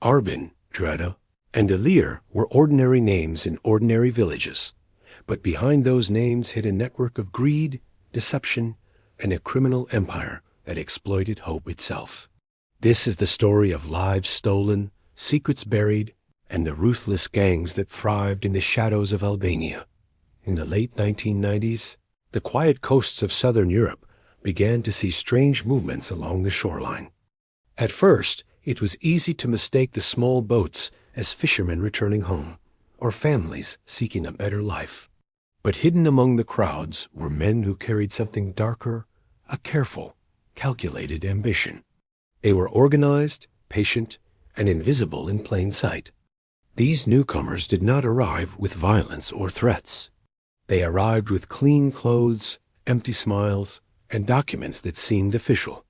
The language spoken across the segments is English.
Arbin, Dreda, and Alir were ordinary names in ordinary villages, but behind those names hid a network of greed, deception, and a criminal empire that exploited hope itself. This is the story of lives stolen, secrets buried, and the ruthless gangs that thrived in the shadows of Albania. In the late 1990s, the quiet coasts of southern Europe began to see strange movements along the shoreline. At first, it was easy to mistake the small boats as fishermen returning home, or families seeking a better life. But hidden among the crowds were men who carried something darker, a careful, calculated ambition. They were organized, patient, and invisible in plain sight. These newcomers did not arrive with violence or threats. They arrived with clean clothes, empty smiles, and documents that seemed official.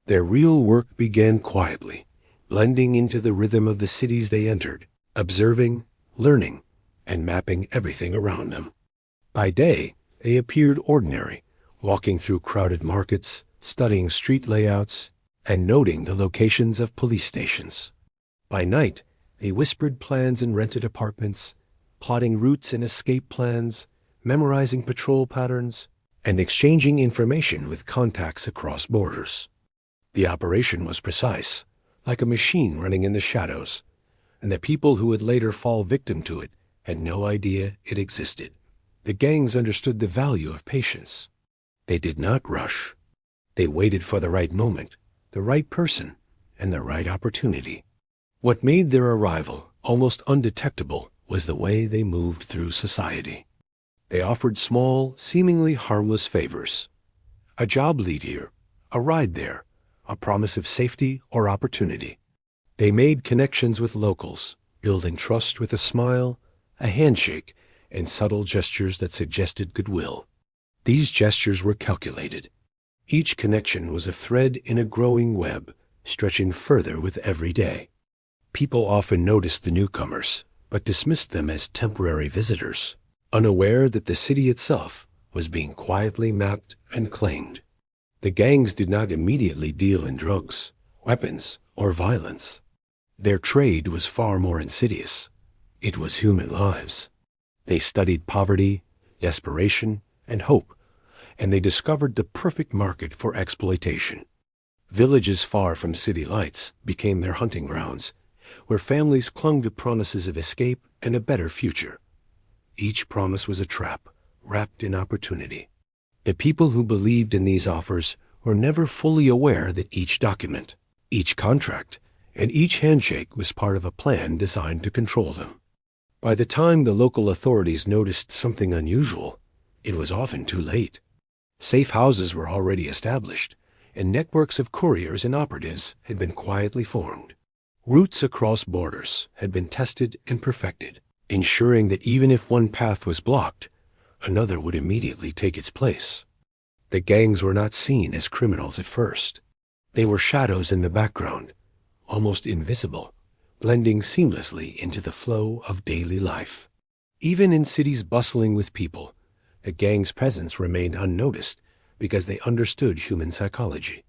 Their real work began quietly, blending into the rhythm of the cities they entered, observing, learning, and mapping everything around them. By day, they appeared ordinary, walking through crowded markets, studying street layouts, and noting the locations of police stations. By night, they whispered plans in rented apartments, plotting routes and escape plans, memorizing patrol patterns, and exchanging information with contacts across borders. The operation was precise, like a machine running in the shadows, and the people who would later fall victim to it had no idea it existed. The gangs understood the value of patience. They did not rush. They waited for the right moment, the right person, and the right opportunity. What made their arrival almost undetectable was the way they moved through society. They offered small, seemingly harmless favors. A job lead here, a ride there, a promise of safety or opportunity. They made connections with locals, building trust with a smile, a handshake, and subtle gestures that suggested goodwill. These gestures were calculated. Each connection was a thread in a growing web, stretching further with every day. People often noticed the newcomers, but dismissed them as temporary visitors, unaware that the city itself was being quietly mapped and claimed. The gangs did not immediately deal in drugs, weapons, or violence. Their trade was far more insidious. It was human lives. They studied poverty, desperation, and hope, and they discovered the perfect market for exploitation. Villages far from city lights became their hunting grounds, where families clung to promises of escape and a better future. Each promise was a trap, wrapped in opportunity. The people who believed in these offers were never fully aware that each document, each contract, and each handshake was part of a plan designed to control them. By the time the local authorities noticed something unusual, it was often too late. Safe houses were already established, and networks of couriers and operatives had been quietly formed. Routes across borders had been tested and perfected, ensuring that even if one path was blocked, another would immediately take its place. The gangs were not seen as criminals at first. They were shadows in the background, almost invisible, blending seamlessly into the flow of daily life. Even in cities bustling with people, the gang's presence remained unnoticed because they understood human psychology.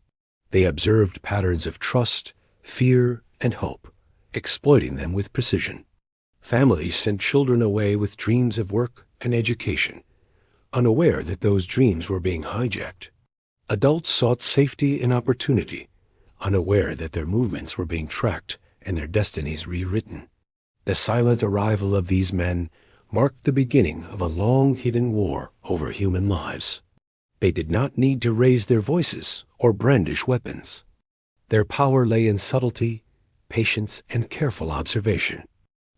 They observed patterns of trust, fear, and hope, exploiting them with precision. Families sent children away with dreams of work and education, unaware that those dreams were being hijacked. Adults sought safety and opportunity, unaware that their movements were being tracked and their destinies rewritten. The silent arrival of these men marked the beginning of a long-hidden war over human lives. They did not need to raise their voices or brandish weapons. Their power lay in subtlety, patience, and careful observation.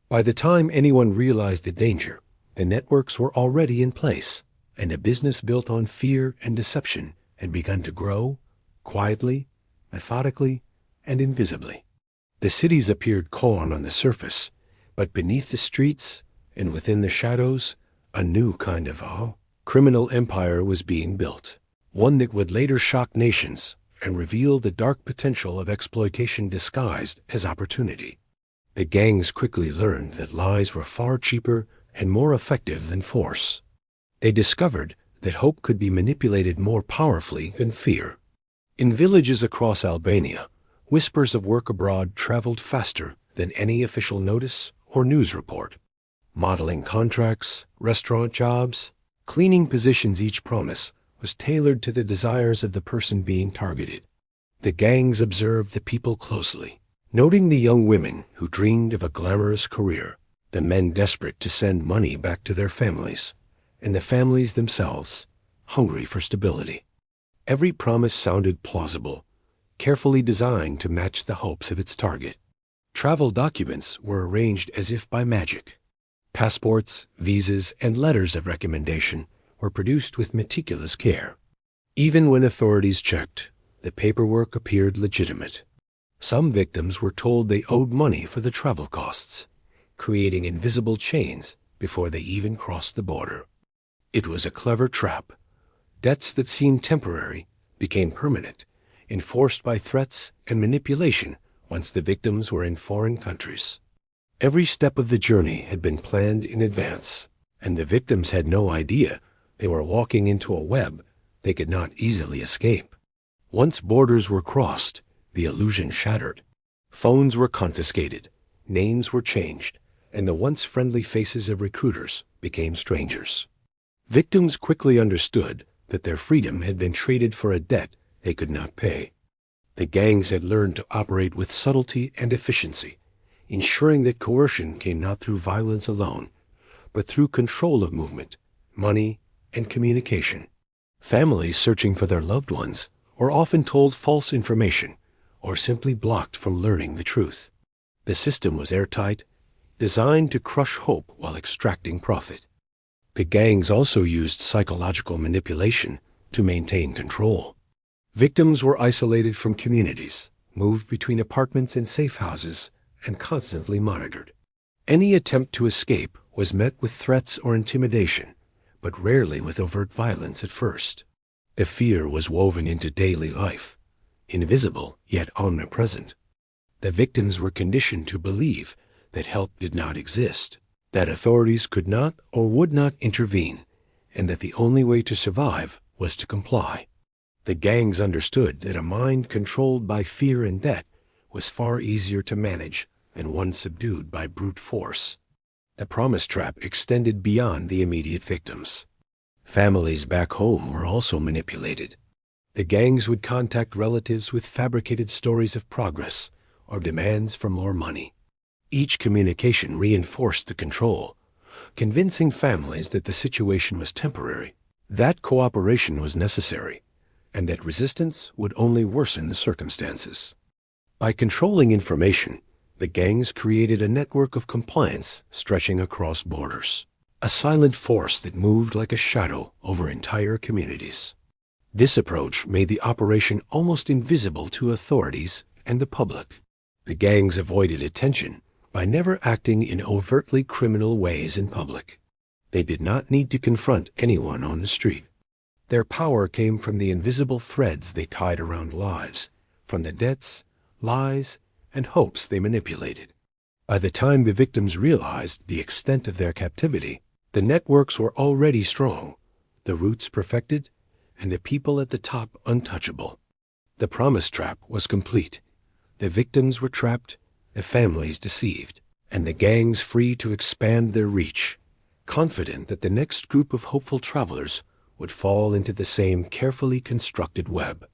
By the time anyone realized the danger, the networks were already in place, and a business built on fear and deception had begun to grow, quietly, methodically, and invisibly. The cities appeared calm on the surface, but beneath the streets and within the shadows, a new kind of criminal empire was being built, one that would later shock nations and reveal the dark potential of exploitation disguised as opportunity. The gangs quickly learned that lies were far cheaper and more effective than force. They discovered that hope could be manipulated more powerfully than fear. In villages across Albania, whispers of work abroad traveled faster than any official notice or news report. Modeling contracts, restaurant jobs, cleaning positions, each promise was tailored to the desires of the person being targeted. The gangs observed the people closely, noting the young women who dreamed of a glamorous career, the men desperate to send money back to their families, and the families themselves hungry for stability. Every promise sounded plausible, carefully designed to match the hopes of its target. Travel documents were arranged as if by magic. Passports, visas, and letters of recommendation were produced with meticulous care. Even when authorities checked, the paperwork appeared legitimate. Some victims were told they owed money for the travel costs, creating invisible chains before they even crossed the border. It was a clever trap. Debts that seemed temporary became permanent, enforced by threats and manipulation once the victims were in foreign countries. Every step of the journey had been planned in advance, and the victims had no idea they were walking into a web they could not easily escape. Once borders were crossed, the illusion shattered. Phones were confiscated, names were changed, and the once friendly faces of recruiters became strangers. Victims quickly understood that their freedom had been traded for a debt they could not pay. The gangs had learned to operate with subtlety and efficiency, ensuring that coercion came not through violence alone, but through control of movement, money, and communication. Families searching for their loved ones were often told false information or simply blocked from learning the truth. The system was airtight, designed to crush hope while extracting profit. The gangs also used psychological manipulation to maintain control. Victims were isolated from communities, moved between apartments and safe houses, and constantly monitored. Any attempt to escape was met with threats or intimidation, but rarely with overt violence at first. The fear was woven into daily life, invisible yet omnipresent. The victims were conditioned to believe that help did not exist, that authorities could not or would not intervene, and that the only way to survive was to comply. The gangs understood that a mind controlled by fear and debt was far easier to manage than one subdued by brute force. The promise trap extended beyond the immediate victims. Families back home were also manipulated. The gangs would contact relatives with fabricated stories of progress or demands for more money. Each communication reinforced the control, convincing families that the situation was temporary, that cooperation was necessary, and that resistance would only worsen the circumstances. By controlling information, the gangs created a network of compliance stretching across borders, a silent force that moved like a shadow over entire communities. This approach made the operation almost invisible to authorities and the public. The gangs avoided attention by never acting in overtly criminal ways in public. They did not need to confront anyone on the street. Their power came from the invisible threads they tied around lives, from the debts, lies, and hopes they manipulated. By the time the victims realized the extent of their captivity, the networks were already strong, the roots perfected, and the people at the top untouchable. The promise trap was complete. The victims were trapped, the families deceived, and the gangs free to expand their reach, confident that the next group of hopeful travelers would fall into the same carefully constructed web.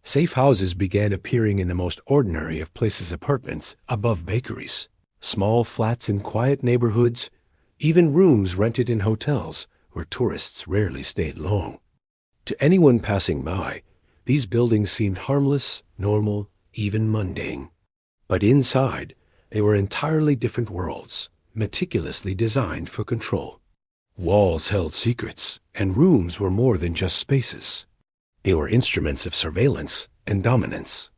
Safe houses began appearing in the most ordinary of places: apartments above bakeries, small flats in quiet neighborhoods, even rooms rented in hotels where tourists rarely stayed long. To anyone passing by, these buildings seemed harmless, normal, even mundane. But inside, they were entirely different worlds, meticulously designed for control. Walls held secrets, and rooms were more than just spaces. They were instruments of surveillance and dominance.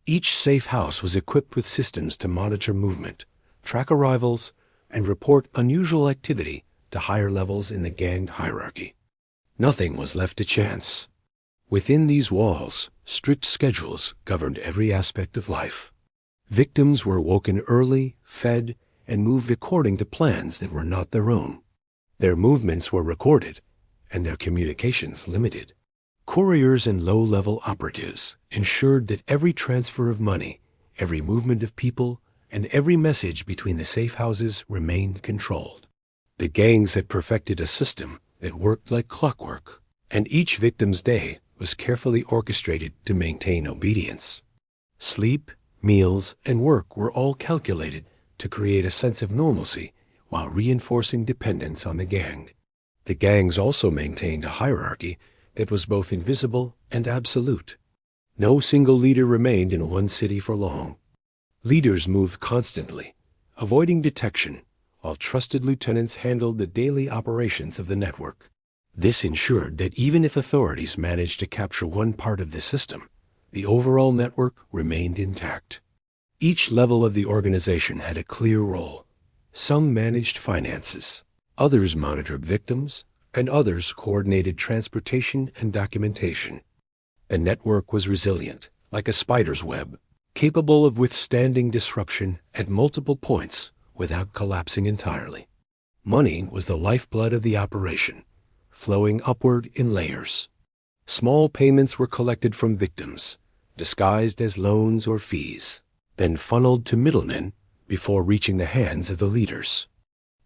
Each safe house was equipped with systems to monitor movement, track arrivals, and report unusual activity to higher levels in the gang hierarchy. Nothing was left to chance. Within these walls, strict schedules governed every aspect of life. Victims were woken early, fed, and moved according to plans that were not their own. Their movements were recorded, and their communications limited. Couriers and low-level operatives ensured that every transfer of money, every movement of people, and every message between the safe houses remained controlled. The gangs had perfected a system that worked like clockwork, and each victim's day was carefully orchestrated to maintain obedience. Sleep, meals, and work were all calculated to create a sense of normalcy while reinforcing dependence on the gang. The gangs also maintained a hierarchy that was both invisible and absolute. No single leader remained in one city for long. Leaders moved constantly, avoiding detection, while trusted lieutenants handled the daily operations of the network. This ensured that even if authorities managed to capture one part of the system, the overall network remained intact. Each level of the organization had a clear role. Some managed finances, others monitored victims, and others coordinated transportation and documentation. The network was resilient, like a spider's web, capable of withstanding disruption at multiple points without collapsing entirely. Money was the lifeblood of the operation, flowing upward in layers. Small payments were collected from victims, disguised as loans or fees, then funneled to middlemen before reaching the hands of the leaders.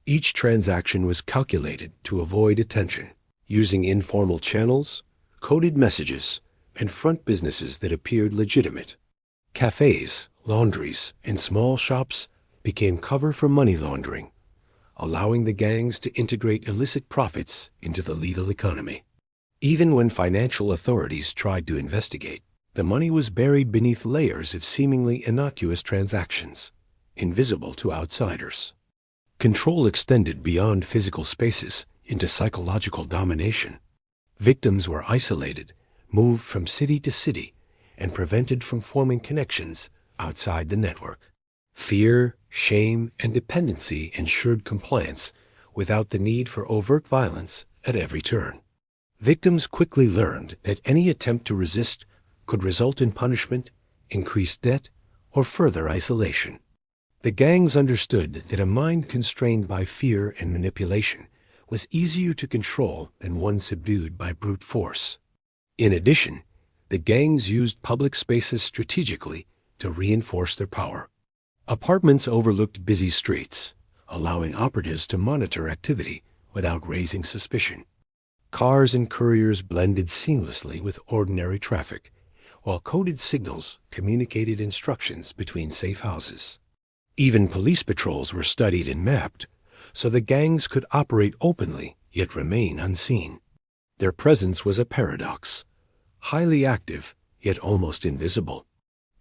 Each transaction was calculated to avoid attention, using informal channels, coded messages, and front businesses that appeared legitimate. Cafes, laundries, and small shops became cover for money laundering, allowing the gangs to integrate illicit profits into the legal economy. Even when financial authorities tried to investigate, the money was buried beneath layers of seemingly innocuous transactions, invisible to outsiders. Control extended beyond physical spaces into psychological domination. Victims were isolated, moved from city to city, and prevented from forming connections outside the network. Fear, shame, and dependency ensured compliance without the need for overt violence at every turn. Victims quickly learned that any attempt to resist could result in punishment, increased debt, or further isolation. The gangs understood that a mind constrained by fear and manipulation was easier to control than one subdued by brute force. In addition, the gangs used public spaces strategically to reinforce their power. Apartments overlooked busy streets, allowing operatives to monitor activity without raising suspicion. Cars and couriers blended seamlessly with ordinary traffic, while coded signals communicated instructions between safe houses. Even police patrols were studied and mapped, so the gangs could operate openly yet remain unseen. Their presence was a paradox, highly active yet almost invisible.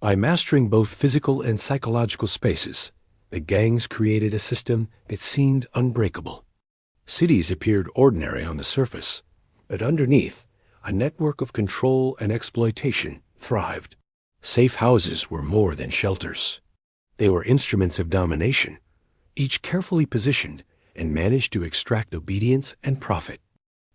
By mastering both physical and psychological spaces, the gangs created a system that seemed unbreakable. Cities appeared ordinary on the surface, but underneath, a network of control and exploitation thrived. Safe houses were more than shelters. They were instruments of domination, each carefully positioned and managed to extract obedience and profit.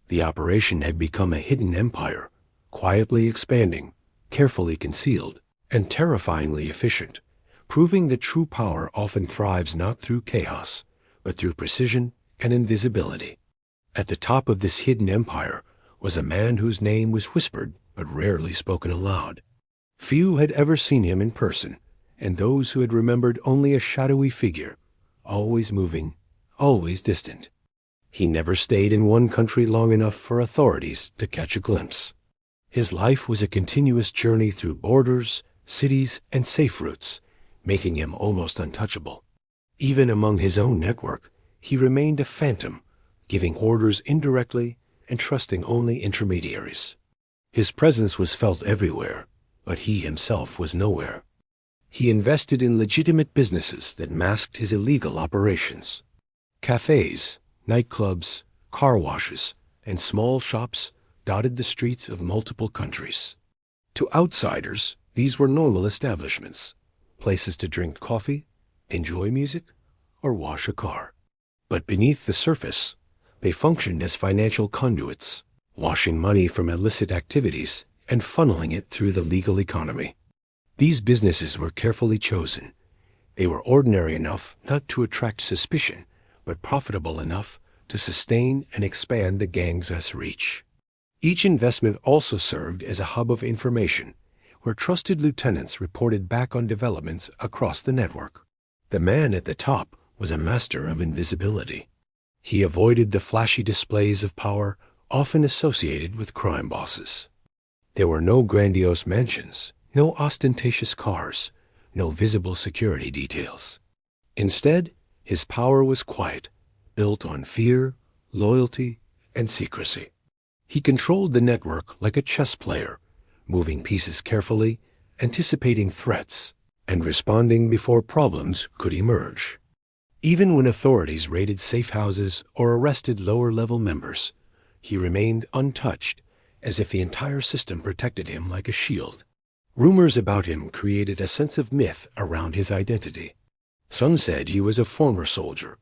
The operation had become a hidden empire, quietly expanding, carefully concealed, and terrifyingly efficient, proving that true power often thrives not through chaos, but through precision and invisibility. At the top of this hidden empire was a man whose name was whispered but rarely spoken aloud. Few had ever seen him in person, and those who had remembered only a shadowy figure, always moving, always distant. He never stayed in one country long enough for authorities to catch a glimpse. His life was a continuous journey through borders, cities, and safe routes, making him almost untouchable. Even among his own network, he remained a phantom, giving orders indirectly and trusting only intermediaries. His presence was felt everywhere, but he himself was nowhere. He invested in legitimate businesses that masked his illegal operations. Cafes, nightclubs, car washes, and small shops dotted the streets of multiple countries. To outsiders, these were normal establishments, places to drink coffee, enjoy music, or wash a car. But beneath the surface, they functioned as financial conduits, washing money from illicit activities and funneling it through the legal economy. These businesses were carefully chosen. They were ordinary enough not to attract suspicion, but profitable enough to sustain and expand the gang's reach. Each investment also served as a hub of information, where trusted lieutenants reported back on developments across the network. The man at the top was a master of invisibility. He avoided the flashy displays of power often associated with crime bosses. There were no grandiose mansions, no ostentatious cars, no visible security details. Instead, his power was quiet, built on fear, loyalty, and secrecy. He controlled the network like a chess player, moving pieces carefully, anticipating threats, and responding before problems could emerge. Even when authorities raided safe houses or arrested lower-level members, he remained untouched, as if the entire system protected him like a shield. Rumors about him created a sense of myth around his identity. Some said he was a former soldier.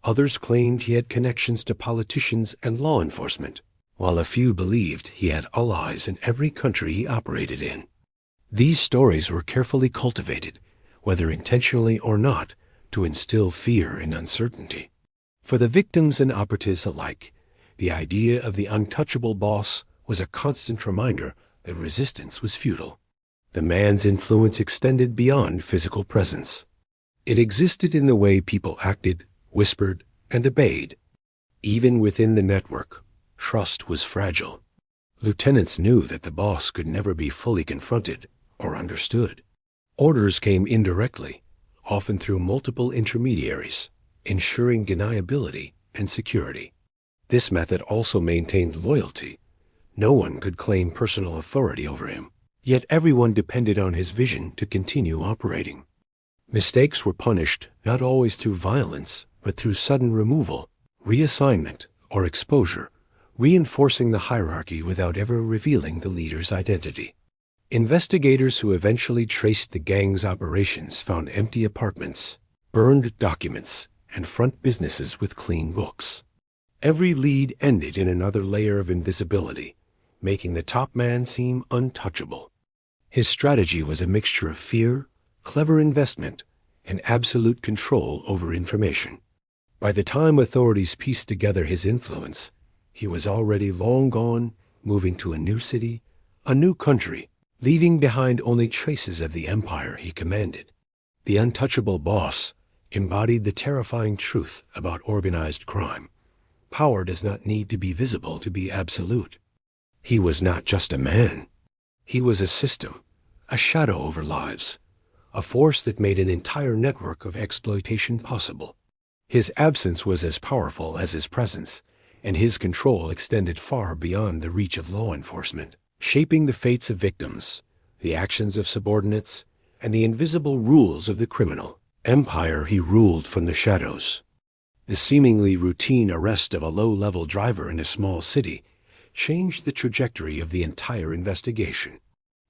Others claimed he had connections to politicians and law enforcement, while a few believed he had allies in every country he operated in. These stories were carefully cultivated, whether intentionally or not, to instill fear and uncertainty. For the victims and operatives alike, the idea of the untouchable boss was a constant reminder that resistance was futile. The man's influence extended beyond physical presence. It existed in the way people acted, whispered, and obeyed. Even within the network, trust was fragile. Lieutenants knew that the boss could never be fully confronted or understood. Orders came indirectly, often through multiple intermediaries, ensuring deniability and security. This method also maintained loyalty. No one could claim personal authority over him, yet everyone depended on his vision to continue operating. Mistakes were punished not always through violence, but through sudden removal, reassignment, or exposure, reinforcing the hierarchy without ever revealing the leader's identity. Investigators who eventually traced the gang's operations found empty apartments, burned documents, and front businesses with clean books. Every lead ended in another layer of invisibility, making the top man seem untouchable. His strategy was a mixture of fear, clever investment, and absolute control over information. By the time authorities pieced together his influence, he was already long gone, moving to a new city, a new country, leaving behind only traces of the empire he commanded. The untouchable boss embodied the terrifying truth about organized crime. Power does not need to be visible to be absolute. He was not just a man. He was a system, a shadow over lives, a force that made an entire network of exploitation possible. His absence was as powerful as his presence, and his control extended far beyond the reach of law enforcement, shaping the fates of victims, the actions of subordinates, and the invisible rules of the criminal empire he ruled from the shadows. The seemingly routine arrest of a low-level driver in a small city changed the trajectory of the entire investigation.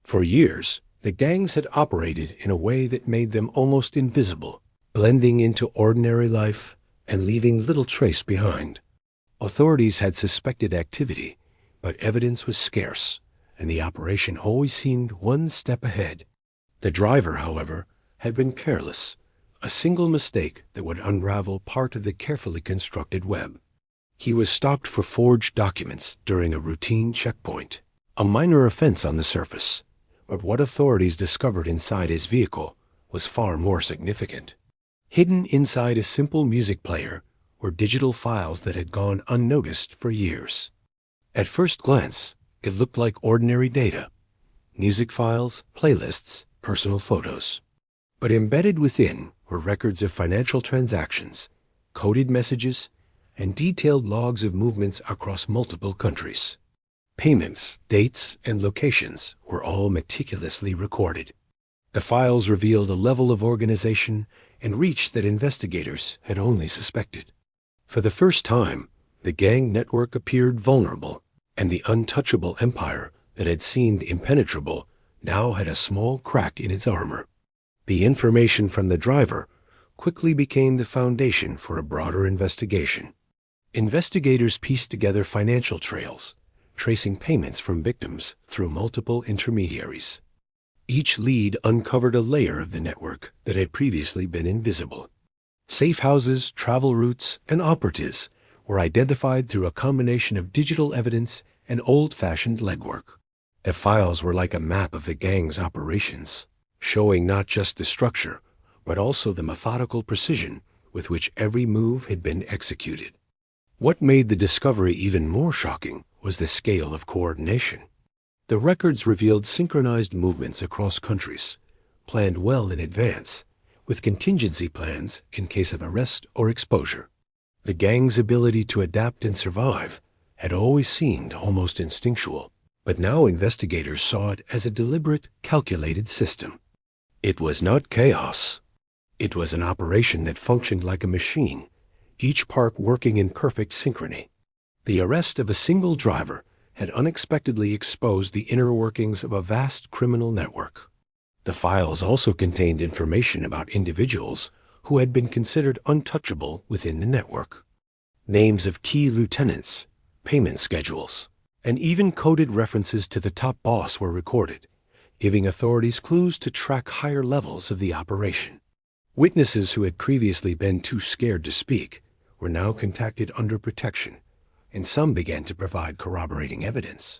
For years, the gangs had operated in a way that made them almost invisible, blending into ordinary life and leaving little trace behind. Authorities had suspected activity, but evidence was scarce, and the operation always seemed one step ahead. The driver, however, had been careless, a single mistake that would unravel part of the carefully constructed web. He was stopped for forged documents during a routine checkpoint, a minor offense on the surface, but what authorities discovered inside his vehicle was far more significant. Hidden inside a simple music player were digital files that had gone unnoticed for years. At first glance, it looked like ordinary data: music files, playlists, personal photos. But embedded within were records of financial transactions, coded messages, and detailed logs of movements across multiple countries. Payments, dates, and locations were all meticulously recorded. The files revealed a level of organization and reach that investigators had only suspected. For the first time, the gang network appeared vulnerable, and the untouchable empire that had seemed impenetrable now had a small crack in its armor. The information from the driver quickly became the foundation for a broader investigation. Investigators pieced together financial trails, tracing payments from victims through multiple intermediaries. Each lead uncovered a layer of the network that had previously been invisible. Safe houses, travel routes, and operatives were identified through a combination of digital evidence and old-fashioned legwork. The files were like a map of the gang's operations, showing not just the structure, but also the methodical precision with which every move had been executed. What made the discovery even more shocking was the scale of coordination. The records revealed synchronized movements across countries, planned well in advance, with contingency plans in case of arrest or exposure. The gang's ability to adapt and survive had always seemed almost instinctual, but now investigators saw it as a deliberate, calculated system. It was not chaos. It was an operation that functioned like a machine, each part working in perfect synchrony. The arrest of a single driver had unexpectedly exposed the inner workings of a vast criminal network. The files also contained information about individuals who had been considered untouchable within the network. Names of key lieutenants, payment schedules, and even coded references to the top boss were recorded, giving authorities clues to track higher levels of the operation. Witnesses who had previously been too scared to speak were now contacted under protection, and some began to provide corroborating evidence.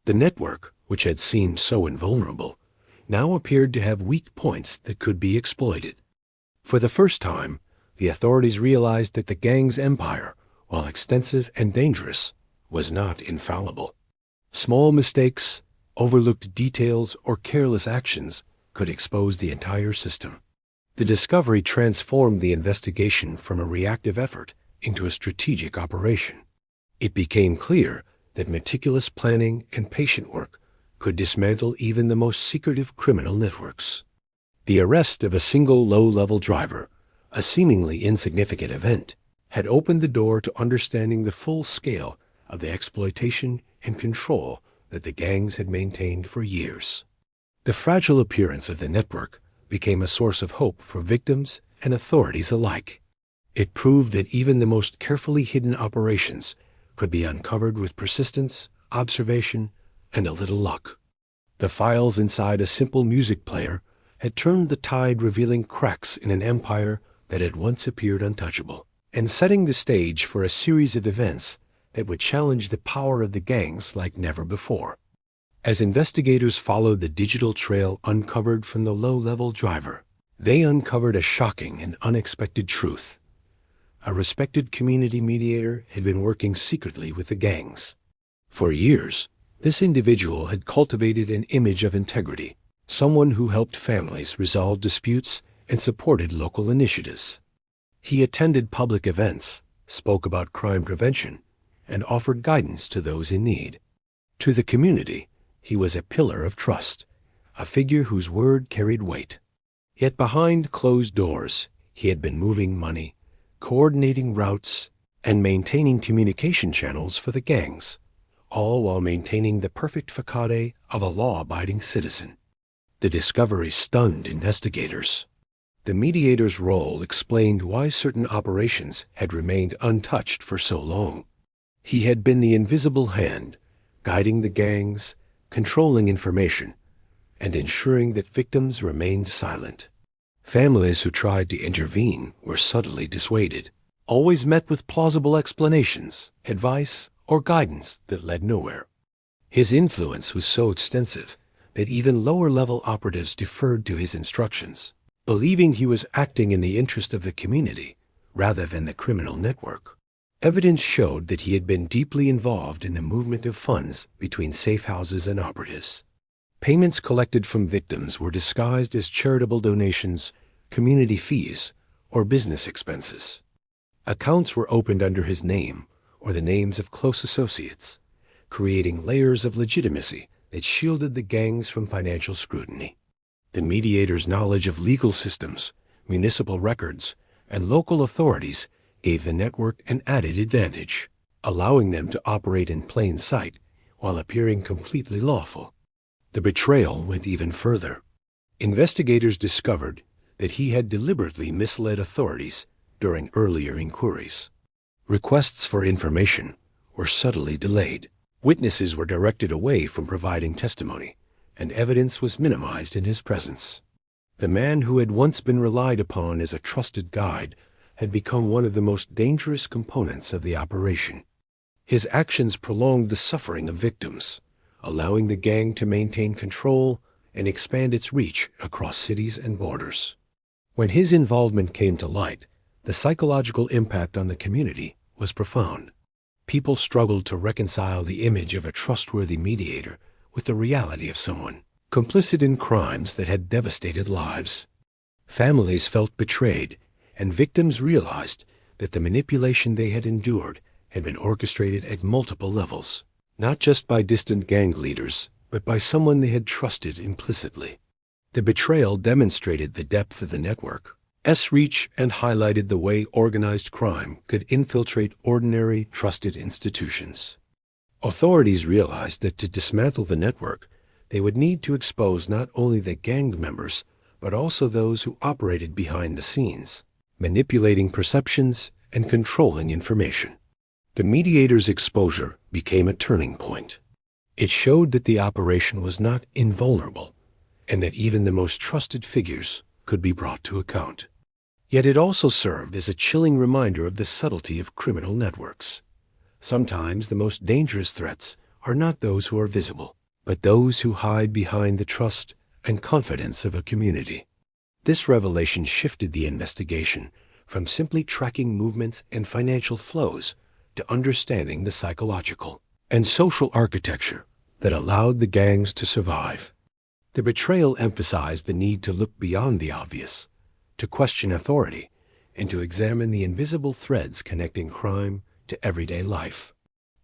The network, which had seemed so invulnerable, now appeared to have weak points that could be exploited. For the first time, the authorities realized that the gang's empire, while extensive and dangerous, was not infallible. Small mistakes, overlooked details, or careless actions could expose the entire system. The discovery transformed the investigation from a reactive effort into a strategic operation. It became clear that meticulous planning and patient work could dismantle even the most secretive criminal networks. The arrest of a single low-level driver, a seemingly insignificant event, had opened the door to understanding the full scale of the exploitation and control that the gangs had maintained for years. The fragile appearance of the network became a source of hope for victims and authorities alike. It proved that even the most carefully hidden operations could be uncovered with persistence, observation, and a little luck. The files inside a simple music player had turned the tide, revealing cracks in an empire that had once appeared untouchable, and setting the stage for a series of events that would challenge the power of the gangs like never before. As investigators followed the digital trail uncovered from the low-level driver, they uncovered a shocking and unexpected truth. A respected community mediator had been working secretly with the gangs. For years, this individual had cultivated an image of integrity, someone who helped families resolve disputes and supported local initiatives. He attended public events, spoke about crime prevention, and offered guidance to those in need. To the community, he was a pillar of trust, a figure whose word carried weight. Yet behind closed doors, he had been moving money, coordinating routes, and maintaining communication channels for the gangs, all while maintaining the perfect facade of a law-abiding citizen. The discovery stunned investigators. The mediator's role explained why certain operations had remained untouched for so long. He had been the invisible hand, guiding the gangs, controlling information, and ensuring that victims remained silent. Families who tried to intervene were subtly dissuaded, always met with plausible explanations, advice, or guidance that led nowhere. His influence was so extensive that even lower-level operatives deferred to his instructions, believing he was acting in the interest of the community rather than the criminal network. Evidence showed that he had been deeply involved in the movement of funds between safe houses and operatives. Payments collected from victims were disguised as charitable donations, community fees, or business expenses. Accounts were opened under his name or the names of close associates, creating layers of legitimacy that shielded the gangs from financial scrutiny. The mediator's knowledge of legal systems, municipal records, and local authorities gave the network an added advantage, allowing them to operate in plain sight while appearing completely lawful. The betrayal went even further. Investigators discovered that he had deliberately misled authorities during earlier inquiries. Requests for information were subtly delayed. Witnesses were directed away from providing testimony, and evidence was minimized in his presence. The man who had once been relied upon as a trusted guide had become one of the most dangerous components of the operation. His actions prolonged the suffering of victims, allowing the gang to maintain control and expand its reach across cities and borders. When his involvement came to light, the psychological impact on the community was profound. People struggled to reconcile the image of a trustworthy mediator with the reality of someone complicit in crimes that had devastated lives. Families felt betrayed, and victims realized that the manipulation they had endured had been orchestrated at multiple levels, not just by distant gang leaders, but by someone they had trusted implicitly. The betrayal demonstrated the depth of the network's reach and highlighted the way organized crime could infiltrate ordinary, trusted institutions. Authorities realized that to dismantle the network, they would need to expose not only the gang members, but also those who operated behind the scenes, manipulating perceptions and controlling information. The mediator's exposure became a turning point. It showed that the operation was not invulnerable, and that even the most trusted figures could be brought to account. Yet it also served as a chilling reminder of the subtlety of criminal networks. Sometimes the most dangerous threats are not those who are visible, but those who hide behind the trust and confidence of a community. This revelation shifted the investigation from simply tracking movements and financial flows to understanding the psychological and social architecture that allowed the gangs to survive. The betrayal emphasized the need to look beyond the obvious, to question authority, and to examine the invisible threads connecting crime to everyday life.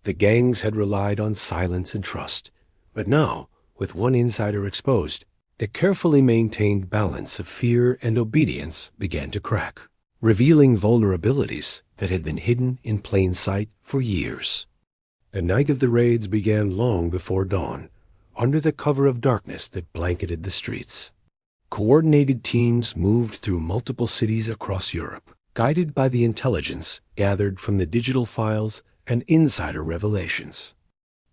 The gangs had relied on silence and trust, but now, with one insider exposed, the carefully maintained balance of fear and obedience began to crack, revealing vulnerabilities that had been hidden in plain sight for years. The night of the raids began long before dawn, under the cover of darkness that blanketed the streets. Coordinated teams moved through multiple cities across Europe, guided by the intelligence gathered from the digital files and insider revelations.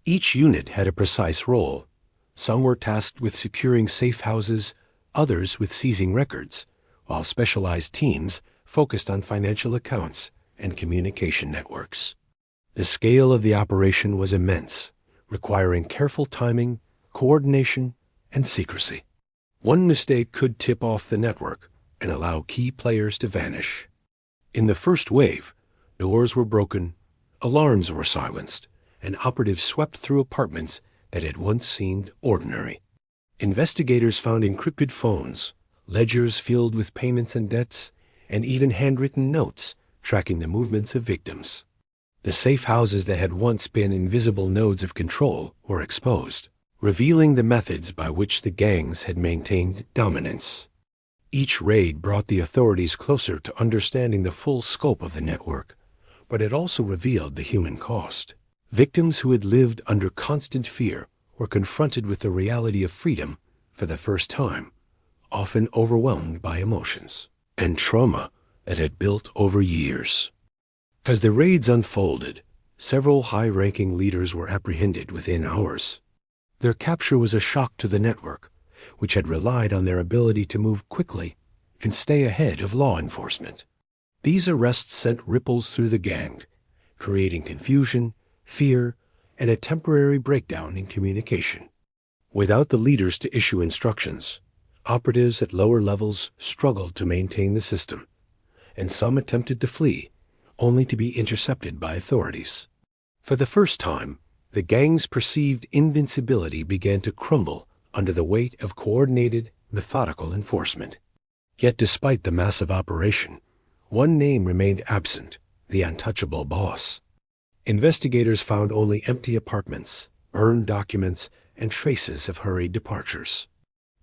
Each unit had a precise role. Some were tasked with securing safe houses, others with seizing records, while specialized teams focused on financial accounts and communication networks. The scale of the operation was immense, requiring careful timing, coordination, and secrecy. One mistake could tip off the network and allow key players to vanish. In the first wave, doors were broken, alarms were silenced, and operatives swept through apartments that had once seemed ordinary. Investigators found encrypted phones, ledgers filled with payments and debts, and even handwritten notes tracking the movements of victims. The safe houses that had once been invisible nodes of control were exposed, revealing the methods by which the gangs had maintained dominance. Each raid brought the authorities closer to understanding the full scope of the network, but it also revealed the human cost. Victims who had lived under constant fear were confronted with the reality of freedom for the first time, often overwhelmed by emotions and trauma that had built over years. As the raids unfolded, several high-ranking leaders were apprehended within hours. Their capture was a shock to the network, which had relied on their ability to move quickly and stay ahead of law enforcement. These arrests sent ripples through the gang, creating confusion, fear, and a temporary breakdown in communication. Without the leaders to issue instructions, operatives at lower levels struggled to maintain the system, and some attempted to flee, only to be intercepted by authorities. For the first time, the gang's perceived invincibility began to crumble under the weight of coordinated, methodical enforcement. Yet despite the massive operation, one name remained absent: the untouchable boss. Investigators found only empty apartments, burned documents, and traces of hurried departures.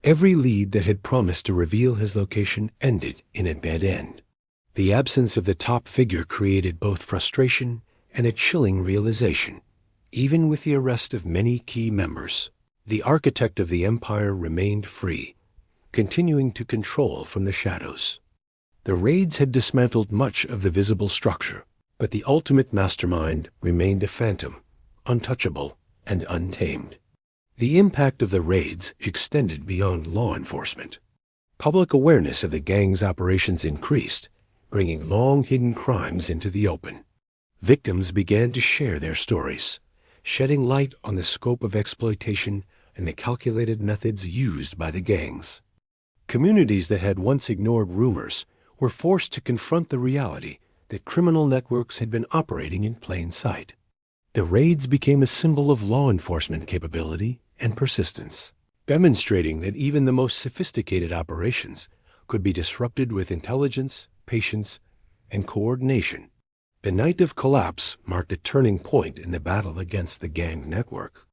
Every lead that had promised to reveal his location ended in a dead end. The absence of the top figure created both frustration and a chilling realization. Even with the arrest of many key members, the architect of the empire remained free, continuing to control from the shadows. The raids had dismantled much of the visible structure, but the ultimate mastermind remained a phantom, untouchable and untamed. The impact of the raids extended beyond law enforcement. Public awareness of the gang's operations increased, bringing long-hidden crimes into the open. Victims began to share their stories, shedding light on the scope of exploitation and the calculated methods used by the gangs. Communities that had once ignored rumors were forced to confront the reality that criminal networks had been operating in plain sight. The raids became a symbol of law enforcement capability and persistence, demonstrating that even the most sophisticated operations could be disrupted with intelligence, patience, and coordination. The night of collapse marked a turning point in the battle against the gang network.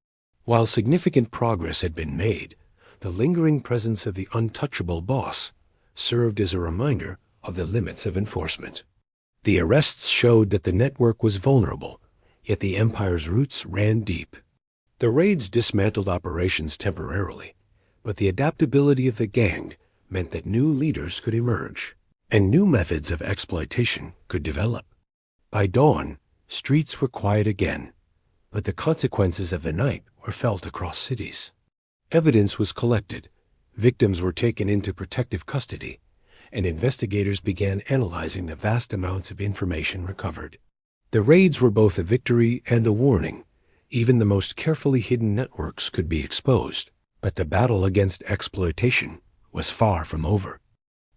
While significant progress had been made, the lingering presence of the untouchable boss served as a reminder of the limits of enforcement. The arrests showed that the network was vulnerable, yet the empire's roots ran deep. The raids dismantled operations temporarily, but the adaptability of the gang meant that new leaders could emerge, and new methods of exploitation could develop. By dawn, streets were quiet again, but the consequences of the night were felt across cities. Evidence was collected, victims were taken into protective custody, and investigators began analyzing the vast amounts of information recovered. The raids were both a victory and a warning. Even the most carefully hidden networks could be exposed, but the battle against exploitation was far from over.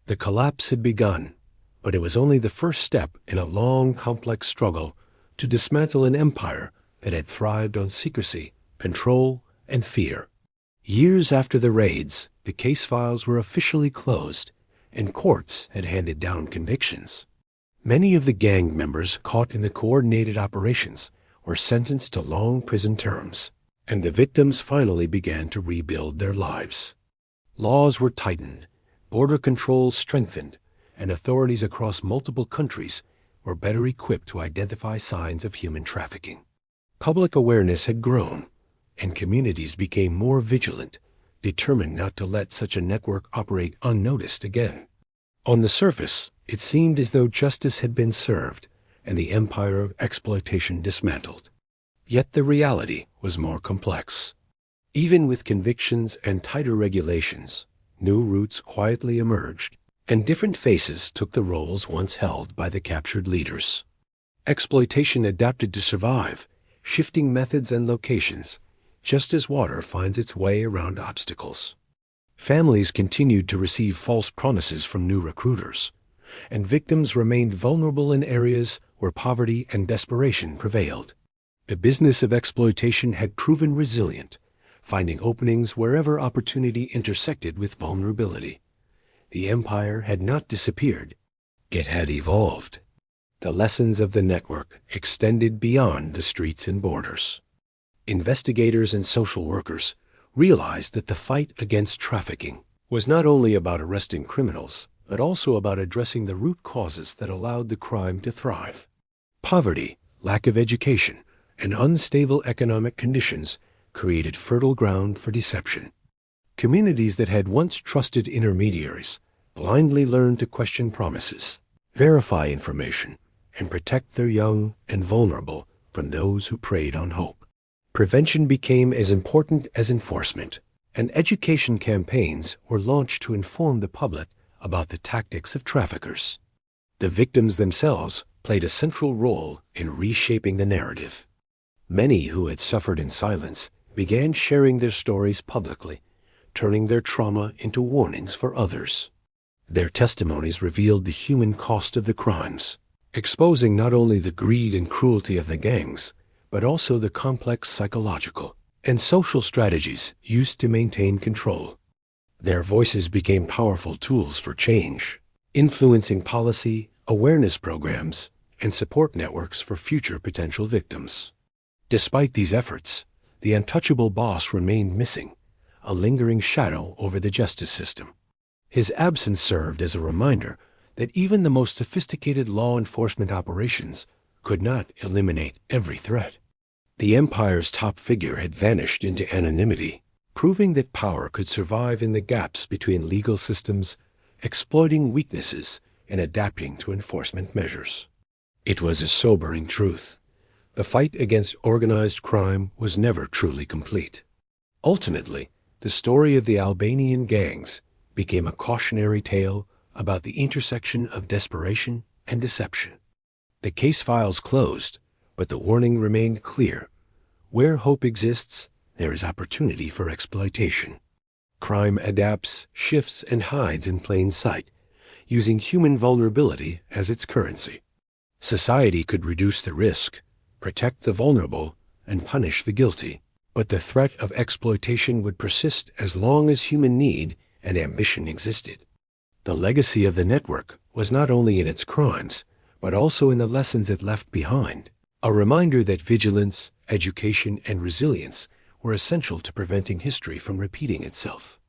The collapse had begun, but it was only the first step in a long, complex struggle to dismantle an empire that had thrived on secrecy, control, and fear. Years after the raids, the case files were officially closed, and courts had handed down convictions. Many of the gang members caught in the coordinated operations were sentenced to long prison terms, and the victims finally began to rebuild their lives. Laws were tightened, border controls strengthened, and authorities across multiple countries were better equipped to identify signs of human trafficking. Public awareness had grown, and communities became more vigilant, determined not to let such a network operate unnoticed again. On the surface, it seemed as though justice had been served and the empire of exploitation dismantled. Yet the reality was more complex. Even with convictions and tighter regulations, new roots quietly emerged, and different faces took the roles once held by the captured leaders. Exploitation adapted to survive, shifting methods and locations, just as water finds its way around obstacles. Families continued to receive false promises from new recruiters, and victims remained vulnerable in areas where poverty and desperation prevailed. The business of exploitation had proven resilient, finding openings wherever opportunity intersected with vulnerability. The empire had not disappeared, it had evolved. The lessons of the network extended beyond the streets and borders. Investigators and social workers realized that the fight against trafficking was not only about arresting criminals, but also about addressing the root causes that allowed the crime to thrive. Poverty, lack of education, and unstable economic conditions created fertile ground for deception. Communities that had once trusted intermediaries blindly learned to question promises, verify information, and protect their young and vulnerable from those who preyed on hope. Prevention became as important as enforcement, and education campaigns were launched to inform the public about the tactics of traffickers. The victims themselves played a central role in reshaping the narrative. Many who had suffered in silence began sharing their stories publicly, turning their trauma into warnings for others. Their testimonies revealed the human cost of the crimes, exposing not only the greed and cruelty of the gangs, but also the complex psychological and social strategies used to maintain control. Their voices became powerful tools for change, influencing policy, awareness programs, and support networks for future potential victims. Despite these efforts, the untouchable boss remained missing, a lingering shadow over the justice system. His absence served as a reminder that even the most sophisticated law enforcement operations could not eliminate every threat. The empire's top figure had vanished into anonymity, proving that power could survive in the gaps between legal systems, exploiting weaknesses and adapting to enforcement measures. It was a sobering truth. The fight against organized crime was never truly complete. Ultimately, the story of the Albanian gangs became a cautionary tale about the intersection of desperation and deception. The case files closed, but the warning remained clear. Where hope exists, there is opportunity for exploitation. Crime adapts, shifts, and hides in plain sight, using human vulnerability as its currency. Society could reduce the risk, protect the vulnerable, and punish the guilty. But the threat of exploitation would persist as long as human need and ambition existed. The legacy of the network was not only in its crimes, but also in the lessons it left behind. A reminder that vigilance, education, and resilience were essential to preventing history from repeating itself.